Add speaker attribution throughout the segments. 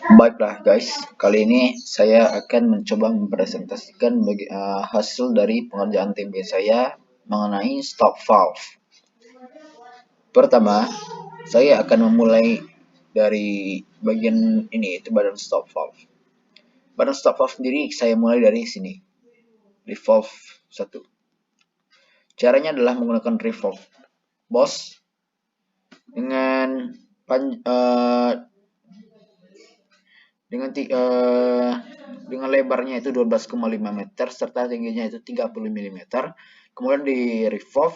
Speaker 1: Baiklah guys, kali ini saya akan mencoba mempresentasikan hasil dari pengerjaan TB saya mengenai stop valve. Pertama, saya akan memulai dari bagian ini, itu badan stop valve. Badan stop valve sendiri saya mulai dari sini, revolve 1. Caranya adalah menggunakan revolve boss dengan dengan lebarnya itu 12,5 meter serta tingginya itu 30 mm. Kemudian di revolve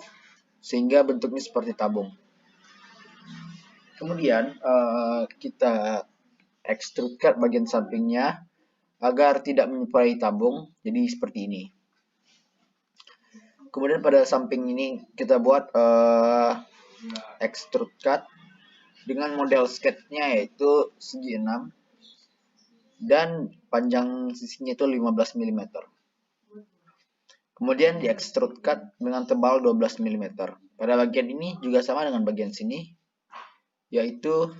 Speaker 1: sehingga bentuknya seperti tabung. Kemudian kita extrude cut bagian sampingnya agar tidak menyerupai tabung, jadi seperti ini. Kemudian pada samping ini kita buat extrude cut dengan model sketch-nya yaitu segi 6 dan panjang sisinya itu 15 mm. Kemudian di extrude cut dengan tebal 12 mm. Pada bagian ini juga sama dengan bagian sini, yaitu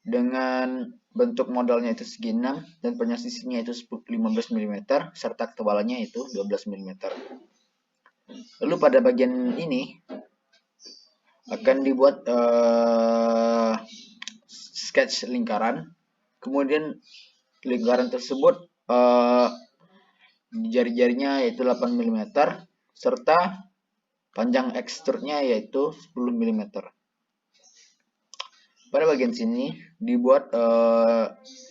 Speaker 1: dengan bentuk modelnya itu segi 6 dan panjang sisinya itu 15 mm serta ketebalannya itu 12 mm. Lalu pada bagian ini akan dibuat sketch lingkaran. Kemudian lingkaran tersebut jari-jarinya yaitu 8 mm serta panjang extrude-nya yaitu 10 mm. Pada bagian sini dibuat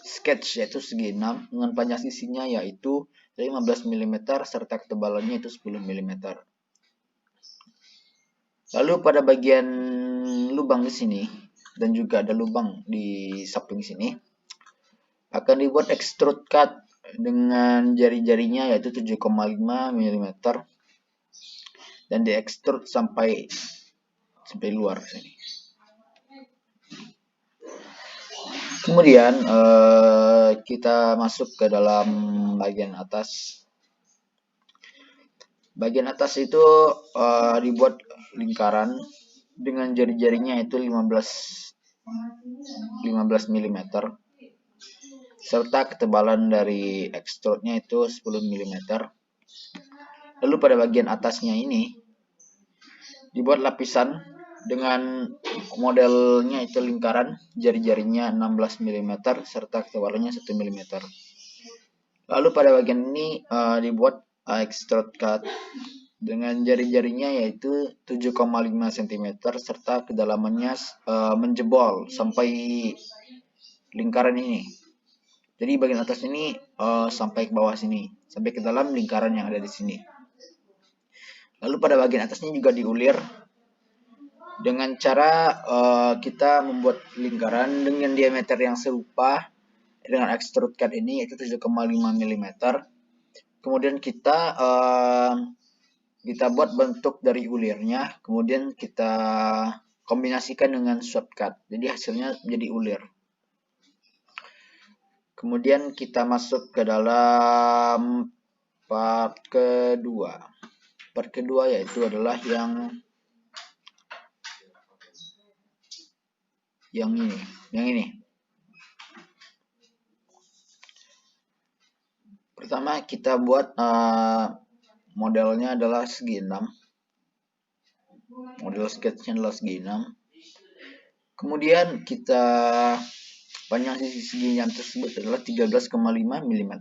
Speaker 1: sketch yaitu segi 6 dengan panjang sisinya yaitu 15 mm serta ketebalannya itu 10 mm. Lalu pada bagian lubang di sini dan juga ada lubang di samping sini akan dibuat extrude cut dengan jari-jarinya yaitu 7,5 mm dan di extrude sampai luar sini. Kemudian kita masuk ke dalam bagian atas. Bagian atas itu dibuat lingkaran dengan jari-jarinya itu 15 mm serta ketebalan dari extrude-nya itu 10 mm. Lalu pada bagian atasnya ini dibuat lapisan dengan modelnya itu lingkaran, jari-jarinya 16 mm serta ketebalannya 1 mm. Lalu pada bagian ini dibuat extrude cut dengan jari-jarinya yaitu 7,5 cm serta kedalamannya menjebol sampai lingkaran ini. Jadi bagian atas ini sampai ke bawah sini, sampai ke dalam lingkaran yang ada di sini. Lalu pada bagian atasnya juga diulir dengan cara kita membuat lingkaran dengan diameter yang serupa dengan extrude cut ini yaitu 7,5 mm. Kemudian kita buat bentuk dari ulirnya, kemudian kita kombinasikan dengan swept cut. Jadi hasilnya menjadi ulir. Kemudian kita masuk ke dalam part kedua. Part kedua yaitu adalah yang ini. Pertama kita buat modelnya adalah segi 6. Model sketchnya adalah segi 6. Kemudian kita panjang sisi seginya tersebut adalah 13,5 mm.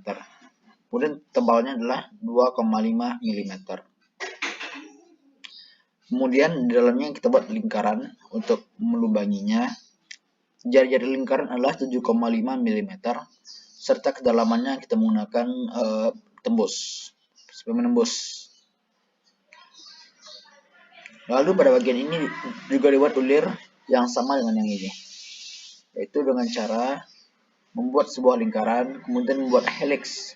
Speaker 1: Kemudian tebalnya adalah 2,5 mm. Kemudian di dalamnya kita buat lingkaran untuk melubanginya. Jari-jari lingkaran adalah 7,5 mm serta kedalamannya kita menggunakan tembus supaya menembus. Lalu pada bagian ini juga dibuat ulir yang sama dengan yang ini, yaitu dengan cara membuat sebuah lingkaran, kemudian membuat helix.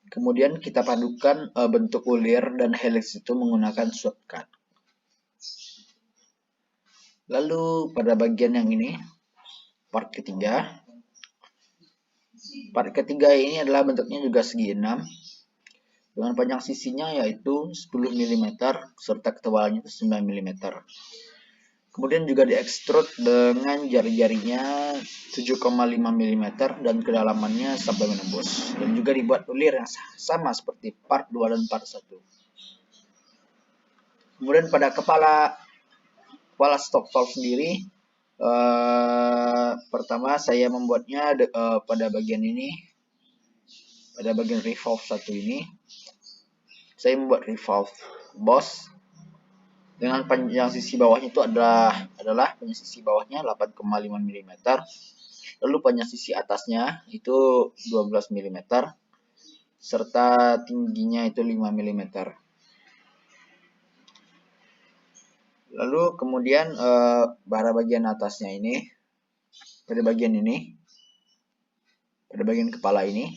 Speaker 1: Kemudian kita padukan bentuk ulir dan helix itu menggunakan swept cut. Lalu pada bagian yang ini, part ketiga. Part ketiga ini adalah bentuknya juga segi 6 dengan panjang sisinya yaitu 10 mm serta ketebalannya 9 mm. Kemudian juga diekstrut dengan jari-jarinya 7,5 mm dan kedalamannya sampai menembus. Dan juga dibuat ulir yang sama seperti part 2 dan part 1. Kemudian pada kepala stop valve sendiri, pertama saya membuatnya pada bagian ini, pada bagian revolve 1 ini. Saya membuat revolve boss dengan panjang sisi bawahnya itu adalah panjang sisi bawahnya 8,5 mm, lalu panjang sisi atasnya itu 12 mm, serta tingginya itu 5 mm. Lalu kemudian pada bagian atasnya ini, pada bagian kepala ini,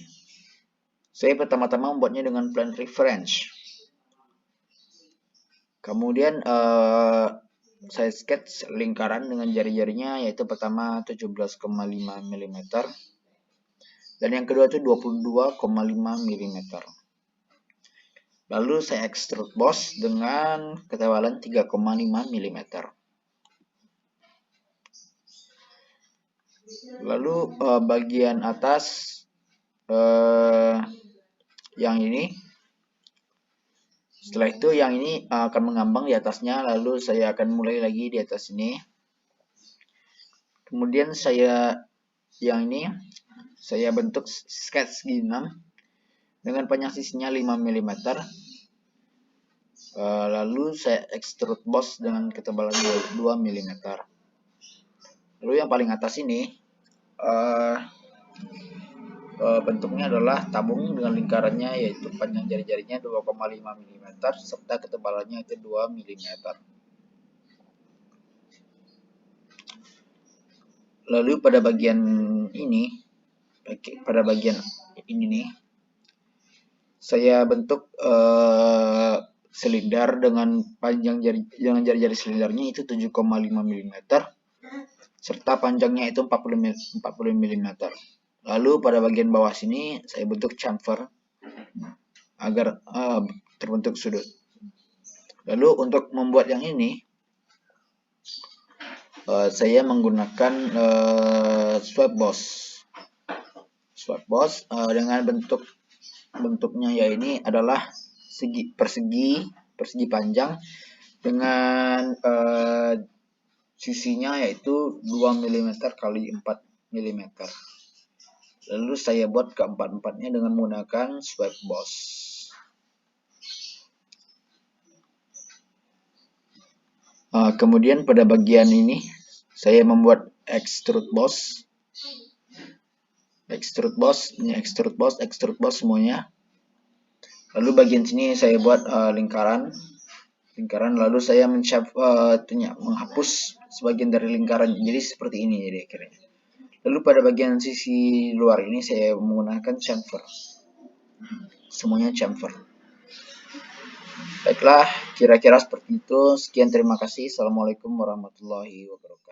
Speaker 1: saya pertama-tama membuatnya dengan plan reference. Kemudian saya sketch lingkaran dengan jari-jarinya, yaitu pertama 17,5 mm dan yang kedua itu 22,5 mm. Lalu saya extrude boss dengan ketebalan 3,5 mm. Lalu bagian atas yang ini, setelah itu yang ini akan mengambang di atasnya, lalu saya akan mulai lagi di atas ini. Kemudian yang ini saya bentuk sketch segi 6 dengan panjang sisinya 5 mm. Lalu saya extrude boss dengan ketebalan 2 mm. Lalu yang paling atas ini bentuknya adalah tabung dengan lingkarannya, yaitu panjang jari-jarinya 2,5 mm serta ketebalannya itu 2 mm. Lalu pada bagian ini, nih, saya bentuk silinder dengan panjang jari-jari silindernya itu 7,5 mm serta panjangnya itu 40 mm. Lalu pada bagian bawah sini saya bentuk chamfer agar terbentuk sudut. Lalu untuk membuat yang ini saya menggunakan sweep boss dengan bentuknya ya ini adalah persegi panjang dengan sisinya yaitu 2 mm kali 4 mm. Lalu saya buat keempat-empatnya dengan menggunakan sweep boss. Kemudian pada bagian ini saya membuat extrude boss semuanya. Lalu bagian sini saya buat lingkaran, lalu saya menghapus sebagian dari lingkaran, jadi seperti ini jadi akhirnya. Lalu pada bagian sisi luar ini saya menggunakan chamfer, semuanya chamfer. Baiklah, kira-kira seperti itu. Sekian, terima kasih. Assalamualaikum warahmatullahi wabarakatuh.